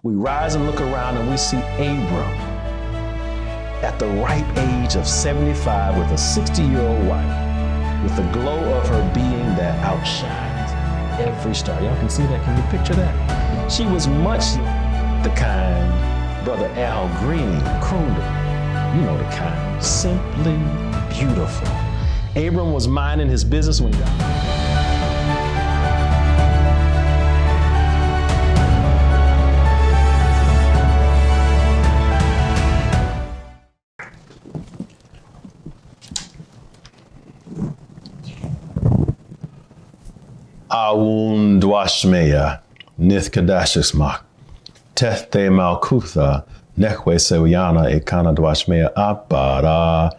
we rise and look around and we see Abram at the ripe age of 75 with a 60-year-old wife, with the glow of her being that outshines every star. Y'all can see that? Can you picture that? She was much the kind Brother Al Green crooned about. You know the kind. Simply beautiful. Abram was minding his business when God... Awun dwashmeya, nith kadashismak, tethe malkutha, nekwe sewiyana ekana dwashmeya abara,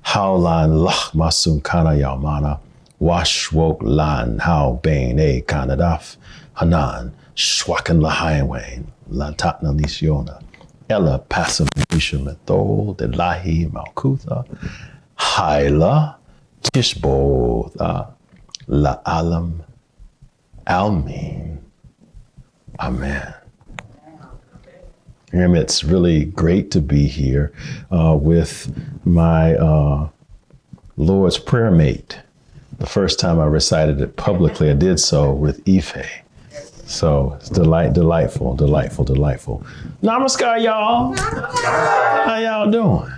haulan lach masum kana yaumana, washwok lan hau bain e kanadaf, hanan, shwakan lahinewain, lantatna lisiona, ella passum mishumethol, de lahi malkutha, haila, tishbotha, la alam, Almin. Amen. It's really great to be here with my Lord's Prayer mate. The first time I recited it publicly, I did so with Ife. So it's delightful. Namaskar, y'all. How y'all doing?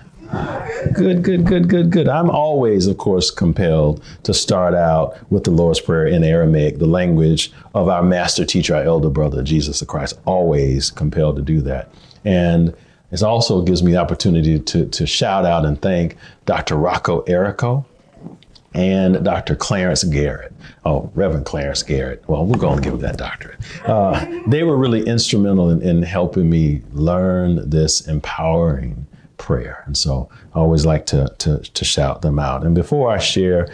Good. I'm always, of course, compelled to start out with the Lord's Prayer in Aramaic, the language of our master teacher, our elder brother, Jesus the Christ. Always compelled to do that. And it also gives me the opportunity to shout out and thank Dr. Rocco Errico and Dr. Clarence Garrett. Oh, Reverend Clarence Garrett. Well, we're going to give him that doctorate. They were really instrumental in helping me learn this empowering prayer. And so I always like to shout them out. And before I share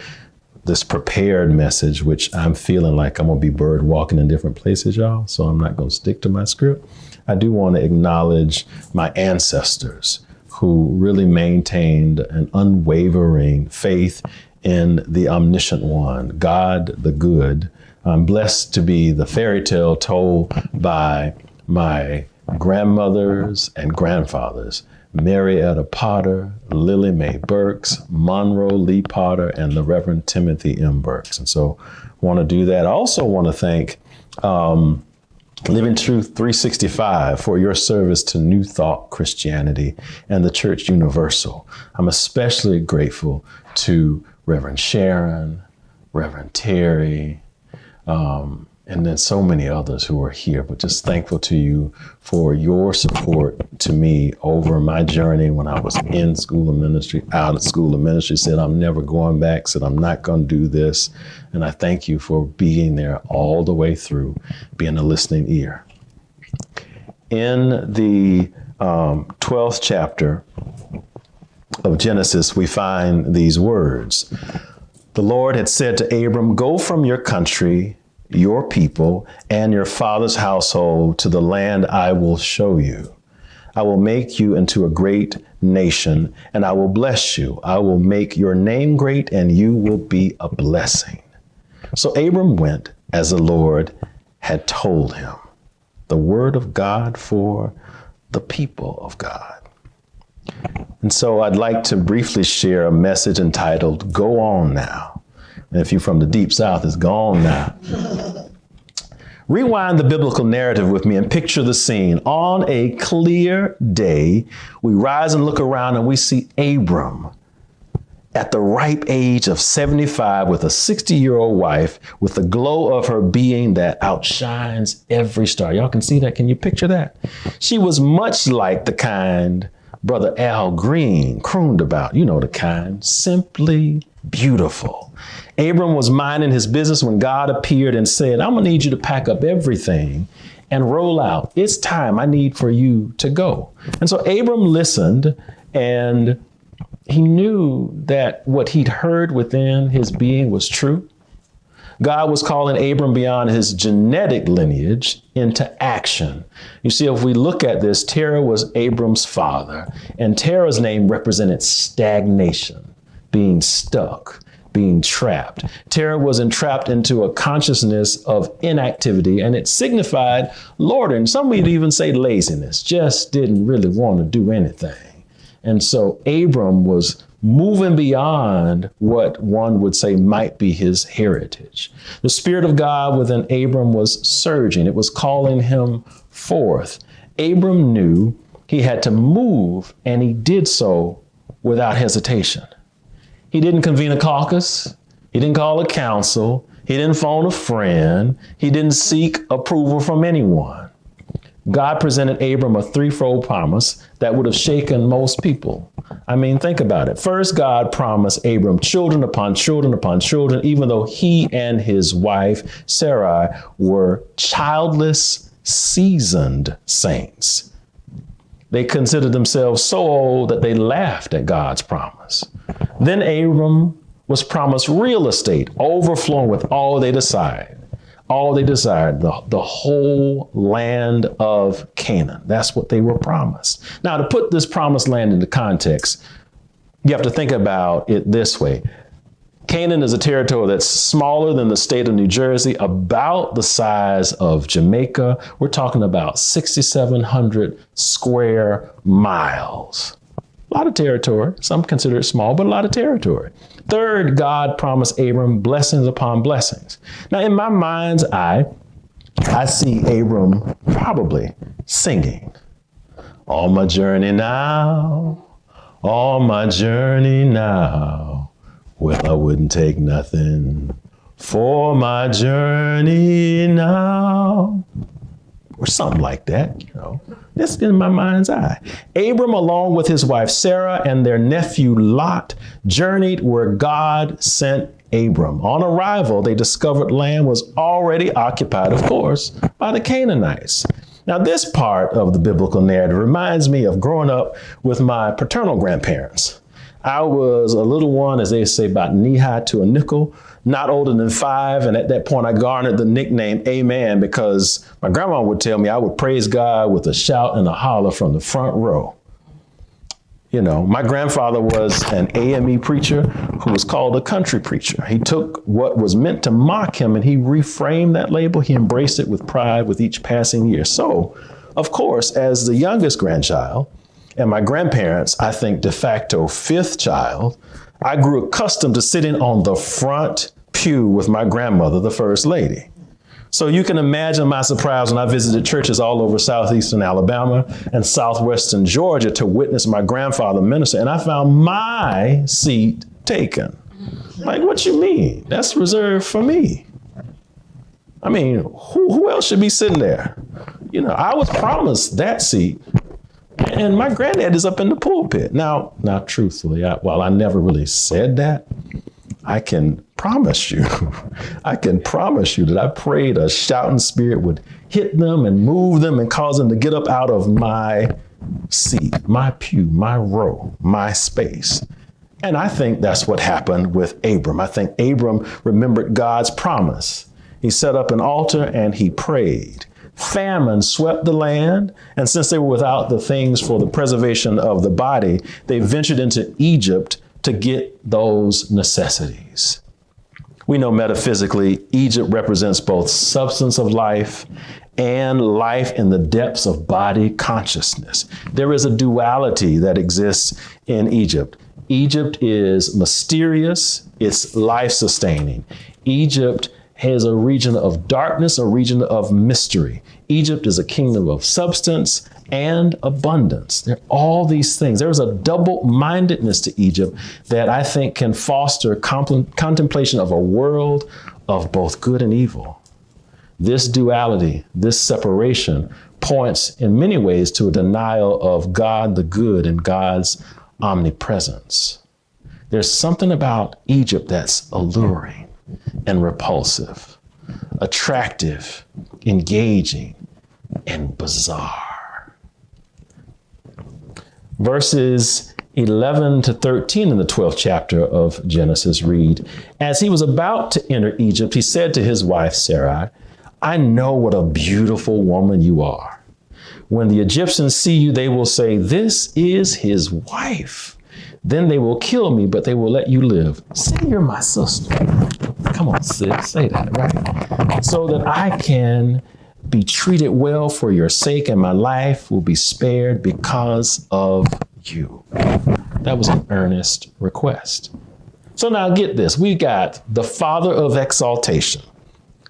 this prepared message, which I'm feeling like I'm going to be bird walking in different places, y'all, so I'm not going to stick to my script, I do want to acknowledge my ancestors who really maintained an unwavering faith in the omniscient one, God the good. I'm blessed to be the fairy tale told by my grandmothers and grandfathers, Marietta Potter, Lily Mae Burks, Monroe Lee Potter, and the Reverend Timothy M. Burks. And so I want to do that. I also want to thank Living Truth 365 for your service to New Thought Christianity and the Church Universal. I'm especially grateful to Reverend Sharon, Reverend Terry, and then so many others who are here, but just thankful to you for your support to me over my journey when I was in school of ministry, out of school of ministry, said I'm never going back, said I'm not going to do this. And I thank you for being there all the way through, being a listening ear. In the 12th chapter of Genesis, we find these words. The Lord had said to Abram, go from your country, your people, and your father's household to the land I will show you. I will make you into a great nation, and I will bless you. I will make your name great, and you will be a blessing. So Abram went as the Lord had told him. The word of God for the people of God. And so I'd like to briefly share a message entitled, Go On Now. And if you're from the Deep South, it's gone now. Rewind the biblical narrative with me and picture the scene. On a clear day, we rise and look around and we see Abram at the ripe age of 75 with a 60-year-old wife with the glow of her being that outshines every star. Y'all can see that? Can you picture that? She was much like the kind Brother Al Green crooned about. You know the kind. Simply beautiful. Abram was minding his business when God appeared and said, I'm going to need you to pack up everything and roll out. It's time. I need for you to go. And so Abram listened, and he knew that what he'd heard within his being was true. God was calling Abram beyond his genetic lineage into action. You see, if we look at this, Terah was Abram's father, and Terah's name represented stagnation, being stuck, being trapped. Terror was entrapped into a consciousness of inactivity, and it signified loitering. Some would even say laziness, just didn't really want to do anything. And so Abram was moving beyond what one would say might be his heritage. The Spirit of God within Abram was surging. It was calling him forth. Abram knew he had to move, and he did so without hesitation. He didn't convene a caucus. He didn't call a council. He didn't phone a friend. He didn't seek approval from anyone. God presented Abram a threefold promise that would have shaken most people. I mean, think about it. First, God promised Abram children upon children upon children, even though he and his wife, Sarai, were childless, seasoned saints. They considered themselves so old that they laughed at God's promise. Then Abram was promised real estate, overflowing with all they desired. The whole land of Canaan. That's what they were promised. Now, to put this promised land into context, you have to think about it this way. Canaan is a territory that's smaller than the state of New Jersey, about the size of Jamaica. We're talking about 6,700 square miles. A lot of territory. Some consider it small, but a lot of territory. Third, God promised Abram blessings upon blessings. Now, in my mind's eye, I see Abram probably singing, "On my journey now, on my journey now. Well, I wouldn't take nothing for my journey now." Or something like that, you know. That's in my mind's eye. Abram, along with his wife Sarah and their nephew Lot, journeyed where God sent Abram. On arrival, they discovered land was already occupied, of course, by the Canaanites. Now, this part of the biblical narrative reminds me of growing up with my paternal grandparents. I was a little one, as they say, about knee-high to a nickel, not older than 5. And at that point, I garnered the nickname Amen because my grandma would tell me I would praise God with a shout and a holler from the front row. You know, my grandfather was an AME preacher who was called a country preacher. He took what was meant to mock him and he reframed that label. He embraced it with pride with each passing year. So, of course, as the youngest grandchild, and my grandparents, I think de facto 5th child, I grew accustomed to sitting on the front pew with my grandmother, the First Lady. So you can imagine my surprise when I visited churches all over southeastern Alabama and southwestern Georgia to witness my grandfather minister, and I found my seat taken. Like, what you mean? That's reserved for me. I mean, who else should be sitting there? You know, I was promised that seat. And my granddad is up in the pulpit. Now, truthfully, while I never really said that, I can promise you that I prayed a shouting spirit would hit them and move them and cause them to get up out of my seat, my pew, my row, my space. And I think that's what happened with Abram. I think Abram remembered God's promise. He set up an altar and he prayed. Famine swept the land, and since they were without the things for the preservation of the body, they ventured into Egypt to get those necessities. We know metaphysically, Egypt represents both substance of life and life in the depths of body consciousness. There is a duality that exists in Egypt. Egypt is mysterious, it's life-sustaining. Egypt has a region of darkness, a region of mystery. Egypt is a kingdom of substance and abundance. There are all these things. There's a double-mindedness to Egypt that I think can foster contemplation of a world of both good and evil. This duality, this separation points in many ways to a denial of God the good and God's omnipresence. There's something about Egypt that's alluring and repulsive, attractive, engaging, and bizarre. Verses 11 to 13 in the 12th chapter of Genesis read, "As he was about to enter Egypt, he said to his wife Sarai, 'I know what a beautiful woman you are. When the Egyptians see you, they will say, "This is his wife." Then they will kill me, but they will let you live. Say you're my sister. Come on, sis, say that, right? So that I can be treated well for your sake, and my life will be spared because of you. That was an earnest request. So now get this. We got the father of exaltation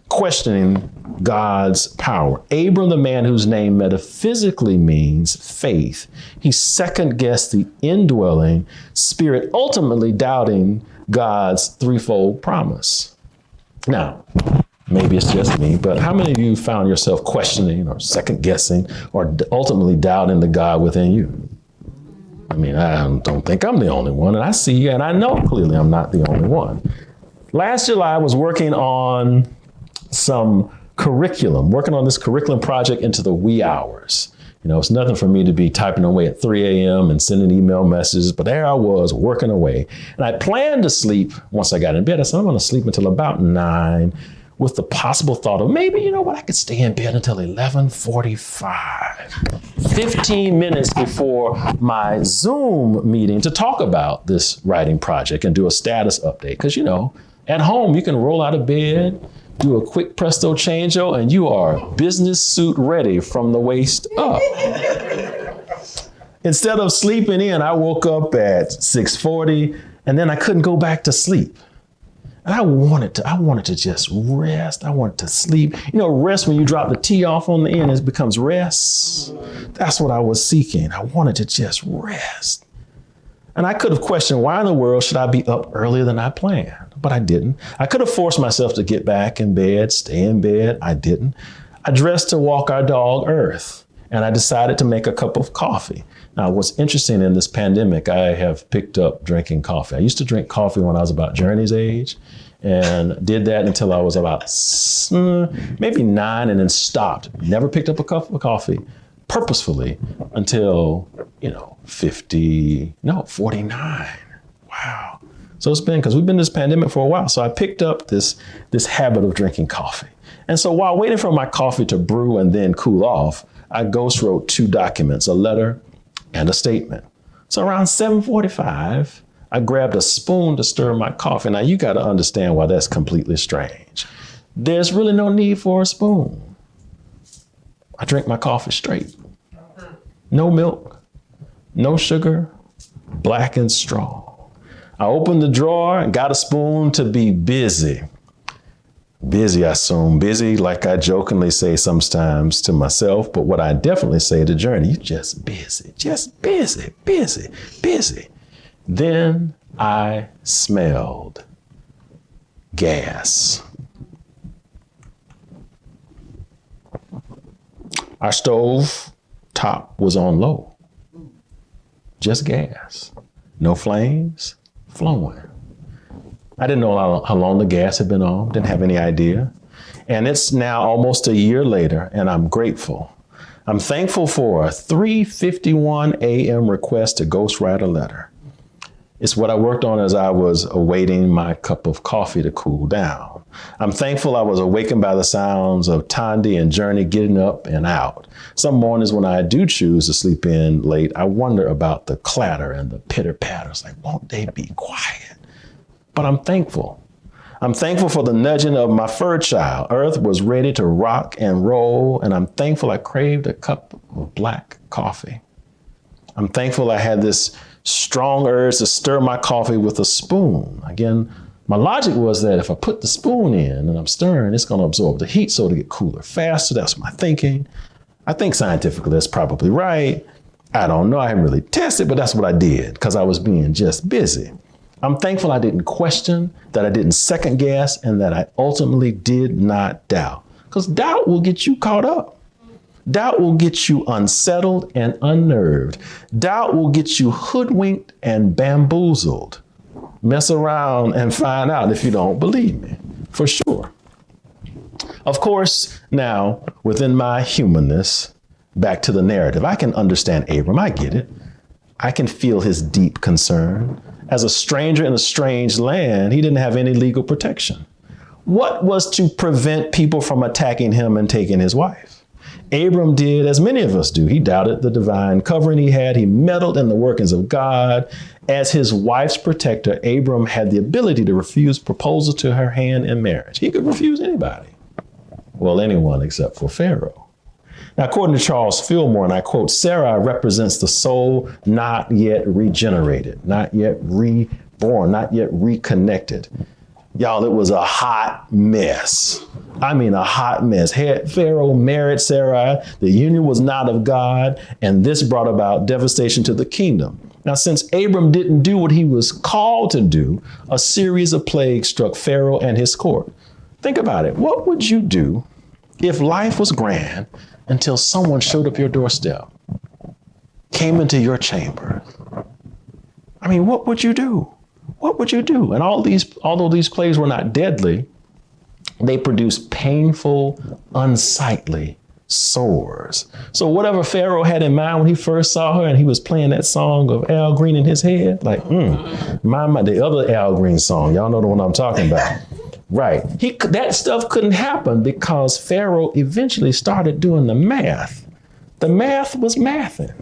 questioning God's power. Abram, the man whose name metaphysically means faith, he second guessed the indwelling spirit, ultimately doubting God's threefold promise. Now, maybe it's just me, but how many of you found yourself questioning or second guessing or ultimately doubting the God within you? I mean, I don't think I'm the only one, and I see and I know clearly I'm not the only one. Last July, I was working on working on this curriculum project into the wee hours. You know, it's nothing for me to be typing away at 3 a.m. and sending email messages, but there I was working away. And I planned to sleep once I got in bed. I said, I'm going to sleep until about 9 with the possible thought of maybe, you know what, I could stay in bed until 11:45, 15 minutes before my Zoom meeting to talk about this writing project and do a status update. Because, you know, at home, you can roll out of bed, do a quick presto changeo, and you are business suit ready from the waist up. Instead of sleeping in, I woke up at 6:40, and then I couldn't go back to sleep. And I wanted to just rest. I wanted to sleep. You know, rest, when you drop the T off on the end, it becomes rest. That's what I was seeking. I wanted to just rest. And I could have questioned, why in the world should I be up earlier than I planned? But I didn't. I could have forced myself to get back in bed, stay in bed. I didn't. I dressed to walk our dog, Earth, and I decided to make a cup of coffee. Now, what's interesting in this pandemic, I have picked up drinking coffee. I used to drink coffee when I was about Journey's age, and did that until I was about maybe 9, and then stopped. Never picked up a cup of coffee purposefully until, 49. Wow. So it's been, because we've been in this pandemic for a while. So I picked up this habit of drinking coffee. And so while waiting for my coffee to brew and then cool off, I ghost wrote 2 documents, a letter and a statement. So around 7:45, I grabbed a spoon to stir my coffee. Now you got to understand why that's completely strange. There's really no need for a spoon. I drink my coffee straight. No milk, no sugar, black and strong. I opened the drawer and got a spoon to be busy. Busy, I assume. Busy, like I jokingly say sometimes to myself, but what I definitely say to Journey, you just busy, busy. Then I smelled gas. Our stove top was on low. Just gas. No flames flowing. I didn't know how long the gas had been on, didn't have any idea. And it's now almost a year later, and I'm grateful. I'm thankful for a 3:51 a.m. request to ghostwrite a letter. It's what I worked on as I was awaiting my cup of coffee to cool down. I'm thankful I was awakened by the sounds of Tandy and Journey getting up and out. Some mornings when I do choose to sleep in late, I wonder about the clatter and the pitter patters. Like, won't they be quiet? But I'm thankful. I'm thankful for the nudging of my fur child. Earth was ready to rock and roll, and I'm thankful I craved a cup of black coffee. I'm thankful I had this strong urge to stir my coffee with a spoon. Again, my logic was that if I put the spoon in and I'm stirring, it's going to absorb the heat so it'll get cooler faster. That's my thinking. I think scientifically that's probably right. I don't know. I haven't really tested, but that's what I did because I was being just busy. I'm thankful I didn't question, that I didn't second guess, and that I ultimately did not doubt. Because doubt will get you caught up. Doubt will get you unsettled and unnerved. Doubt will get you hoodwinked and bamboozled. Mess around and find out if you don't believe me, for sure. Of course, now, within my humanness, back to the narrative, I can understand Abram. I get it. I can feel his deep concern. As a stranger in a strange land, he didn't have any legal protection. What was to prevent people from attacking him and taking his wife? Abram did as many of us do. He doubted the divine covering he had. He meddled in the workings of God. As his wife's protector, Abram had the ability to refuse proposal to her hand in marriage. He could refuse anybody. Well, anyone except for Pharaoh. Now, according to Charles Fillmore, and I quote, Sarah represents the soul not yet regenerated, not yet reborn, not yet reconnected. Y'all, it was a hot mess. I mean, a hot mess. Pharaoh married Sarai. The union was not of God, and this brought about devastation to the kingdom. Now, since Abram didn't do what he was called to do, a series of plagues struck Pharaoh and his court. Think about it. What would you do if life was grand until someone showed up your doorstep, came into your chamber? I mean, what would you do? What would you do? And although these plagues were not deadly, they produced painful, unsightly sores. So whatever Pharaoh had in mind when he first saw her and he was playing that song of Al Green in his head, like, the other Al Green song, y'all know the one I'm talking about. Right. That stuff couldn't happen because Pharaoh eventually started doing the math. The math was mathing.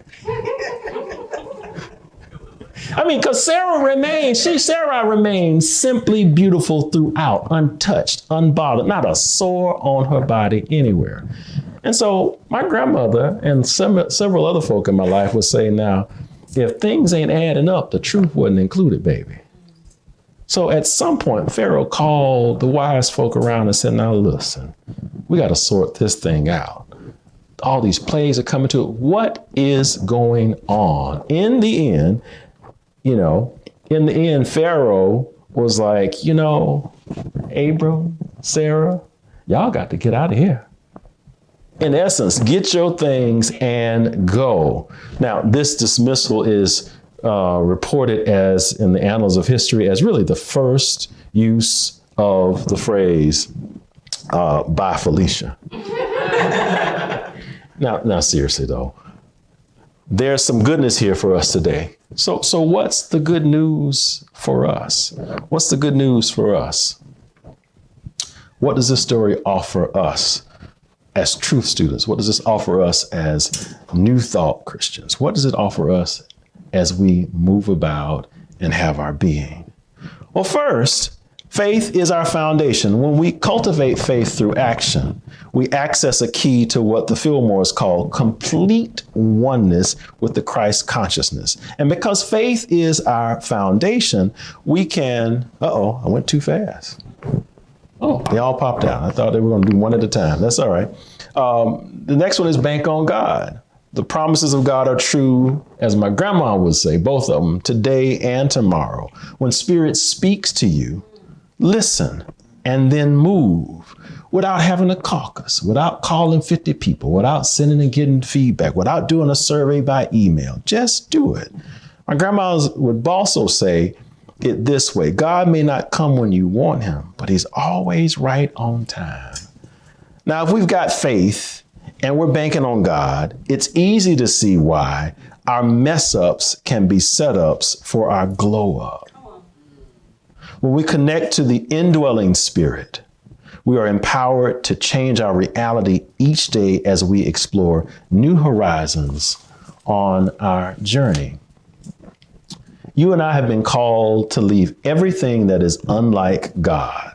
I mean, because Sarah remained simply beautiful throughout, untouched, unbothered, not a sore on her body anywhere. And so my grandmother and several other folk in my life would say, now, if things ain't adding up, the truth wasn't included, baby. So at some point, Pharaoh called the wise folk around and said, now listen, we got to sort this thing out. All these plagues are coming to it. What is going on? In the end, Pharaoh was like, Abram, Sarah, y'all got to get out of here. In essence, get your things and go. Now, this dismissal is reported as, in the annals of history, as really the first use of the phrase, bye, Felicia. Now, seriously, though, there's some goodness here for us today. So what's the good news for us? What's the good news for us? What does this story offer us as truth students? What does this offer us as New Thought Christians? What does it offer us as we move about and have our being? Well, first, faith is our foundation. When we cultivate faith through action, we access a key to what the Fillmores call complete oneness with the Christ consciousness. And because faith is our foundation, we can, I went too fast. Oh, they all popped out. I thought they were going to do one at a time. That's all right. The next one is bank on God. The promises of God are true, as my grandma would say, both of them, today and tomorrow. When Spirit speaks to you, listen and then move without having a caucus, without calling 50 people, without sending and getting feedback, without doing a survey by email. Just do it. My grandma would also say it this way: God may not come when you want him, but he's always right on time. Now, if we've got faith and we're banking on God, it's easy to see why our mess ups can be setups for our glow up. When we connect to the indwelling Spirit, we are empowered to change our reality each day as we explore new horizons on our journey. You and I have been called to leave everything that is unlike God.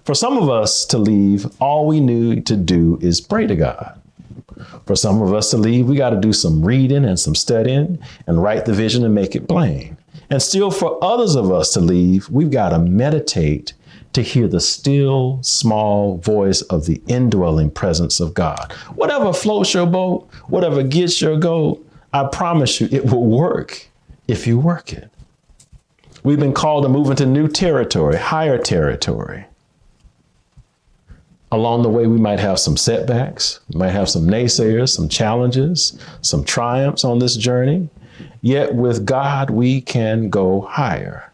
For some of us to leave, all we need to do is pray to God. For some of us to leave, we got to do some reading and some studying and write the vision and make it plain. And still for others of us to leave, we've got to meditate to hear the still, small voice of the indwelling presence of God. Whatever floats your boat, whatever gets your goat, I promise you it will work if you work it. We've been called to move into new territory, higher territory. Along the way, we might have some setbacks, we might have some naysayers, some challenges, some triumphs on this journey. Yet with God, we can go higher.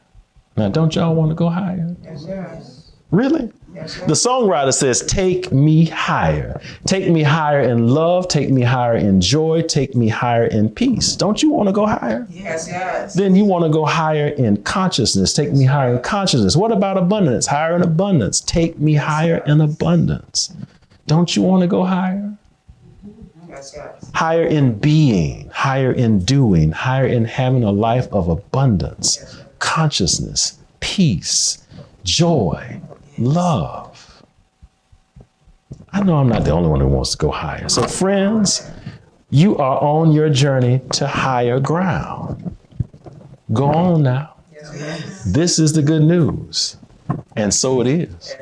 Now, don't y'all want to go higher? Yes. Really? Yes, the songwriter says, take me higher. Take me higher in love. Take me higher in joy. Take me higher in peace. Don't you want to go higher? Yes. Then you want to go higher in consciousness. Take me higher in consciousness. What about abundance? Higher in abundance. Take me higher in abundance. Don't you want to go higher? Higher in being, higher in doing, higher in having a life of abundance, consciousness, peace, joy, love. I know I'm not the only one who wants to go higher. So friends, you are on your journey to higher ground. Go on now. This is the good news. And so it is.